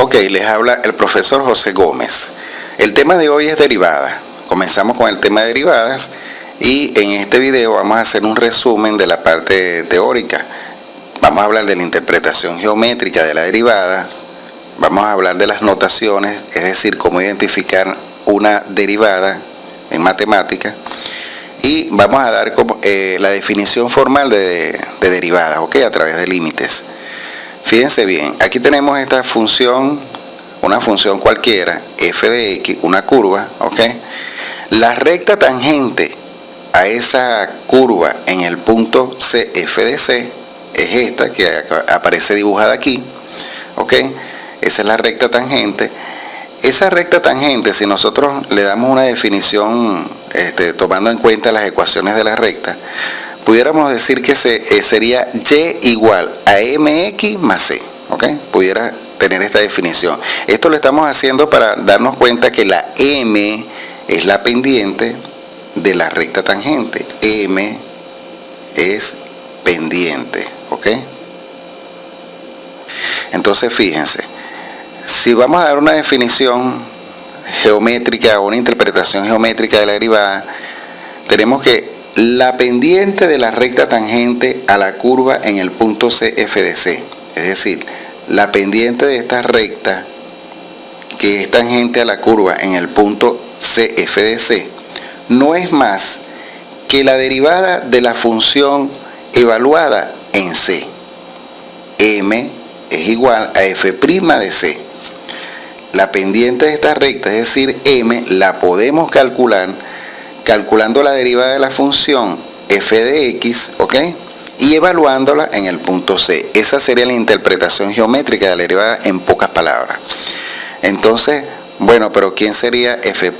Ok, les habla el profesor José Gómez. El tema de hoy es derivadas. Comenzamos con el tema de derivadas y en este video vamos a hacer un resumen de la parte teórica. Vamos a hablar de la interpretación geométrica de la derivada. Vamos a hablar de las notaciones, es decir, cómo identificar una derivada en matemática. Y vamos a dar la definición formal de derivadas, ¿ok? A través de límites. Fíjense bien, aquí tenemos esta función, una función cualquiera, f de x, una curva, ¿ok? La recta tangente a esa curva en el punto C, f de c, es esta que aparece dibujada aquí, ¿ok? Esa es la recta tangente. Esa recta tangente, si nosotros le damos una definición tomando en cuenta las ecuaciones de la recta, pudiéramos decir que sería y igual a mx más c, ¿ok? Pudiera tener esta definición. Esto lo estamos haciendo para darnos cuenta que la m es la pendiente de la recta tangente. M es pendiente, ¿ok? Entonces fíjense, si vamos a dar una definición geométrica o una interpretación geométrica de la derivada, tenemos que la pendiente de la recta tangente a la curva en el punto C, f de c, es decir, la pendiente de esta recta que es tangente a la curva en el punto C, f de c, no es más que la derivada de la función evaluada en c. M es igual a f' de c. La pendiente de esta recta, es decir, m, la podemos calcular calculando la derivada de la función f de x, ¿ok? Y evaluándola en el punto C. Esa sería la interpretación geométrica de la derivada en pocas palabras. Entonces, bueno, pero ¿quién sería f'?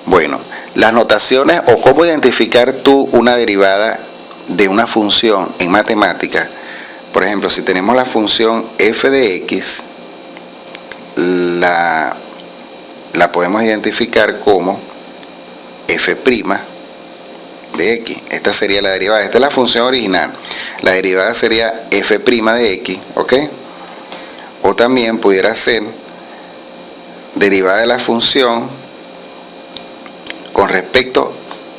Bueno, las notaciones o cómo identificar tú una derivada de una función en matemática. Por ejemplo, si tenemos la función f de x, la podemos identificar como f' de x. Esta sería la derivada, esta es la función original. La derivada sería f' de x, ¿ok? O también pudiera ser derivada de la función con respecto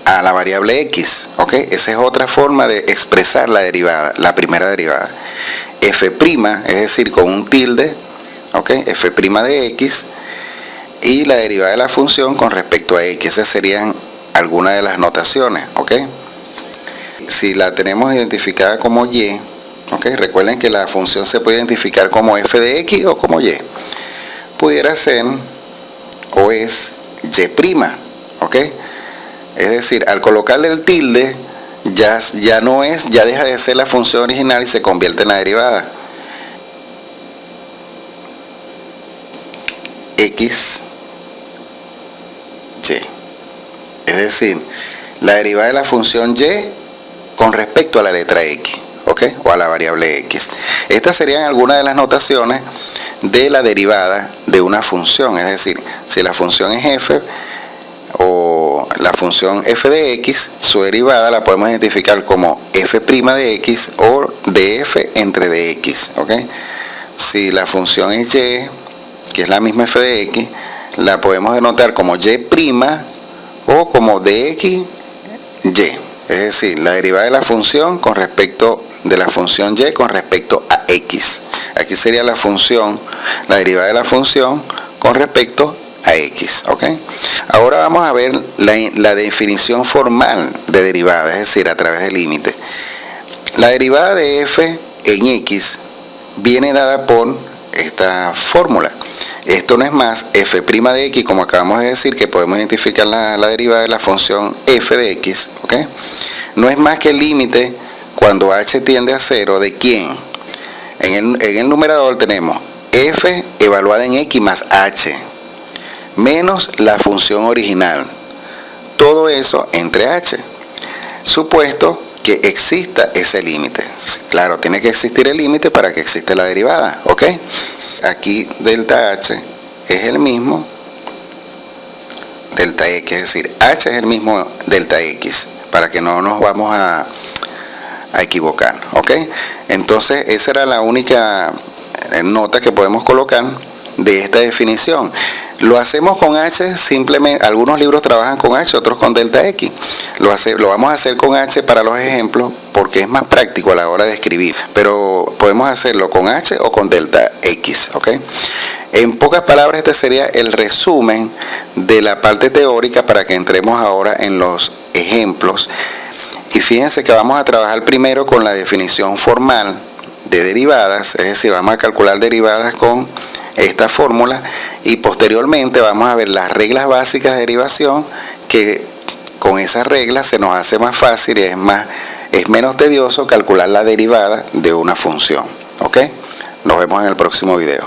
a la variable x, ¿ok? Esa es otra forma de expresar la derivada, la primera derivada. F', es decir, con un tilde, ¿ok? F' de x. Y la derivada de la función con respecto a x. Esas serían algunas de las notaciones, ¿ok? Si la tenemos identificada como y, ¿ok? Recuerden que la función se puede identificar como f de x o como y. Pudiera ser o es y', ¿ok? Es decir, al colocarle el tilde, ya deja de ser la función original y se convierte en la derivada. X y, es decir, la derivada de la función y con respecto a la letra x, ¿ok? O a la variable x. Estas serían algunas de las notaciones de la derivada de una función, es decir, si la función es f o la función f de x, su derivada la podemos identificar como f' de x o df entre dx, ¿ok? Si la función es y, que es la misma f de x, la podemos denotar como y' o como dx y, es decir, la derivada de la función con respecto de la función y con respecto a x. Aquí sería la función, la derivada de la función con respecto a x, ¿ok? Ahora vamos a ver la definición formal de derivada, es decir, a través del límite. La derivada de f en x viene dada por esta fórmula. Esto no es más f' de x, como acabamos de decir, que podemos identificar la derivada de la función f de x, ¿ok? No es más que el límite cuando h tiende a 0 de quién. En el numerador tenemos f evaluada en x más h menos la función original. Todo eso entre h. Supuesto que exista ese límite. Claro, tiene que existir el límite para que exista la derivada, ¿ok? Aquí delta h es el mismo delta x, es decir, h es el mismo delta x, para que no nos vamos a equivocar, ¿ok? Entonces esa era la única nota que podemos colocar de esta definición. Lo hacemos con h, simplemente, algunos libros trabajan con h, otros con delta x. Lo vamos a hacer con h para los ejemplos porque es más práctico a la hora de escribir, pero podemos hacerlo con h o con delta x, ¿ok? En pocas palabras, este sería el resumen de la parte teórica para que entremos ahora en los ejemplos. Y fíjense que vamos a trabajar primero con la definición formal de derivadas, es decir, vamos a calcular derivadas con esta fórmula y posteriormente vamos a ver las reglas básicas de derivación, que con esas reglas se nos hace más fácil y es menos tedioso calcular la derivada de una función, ¿ok? Nos vemos en el próximo video.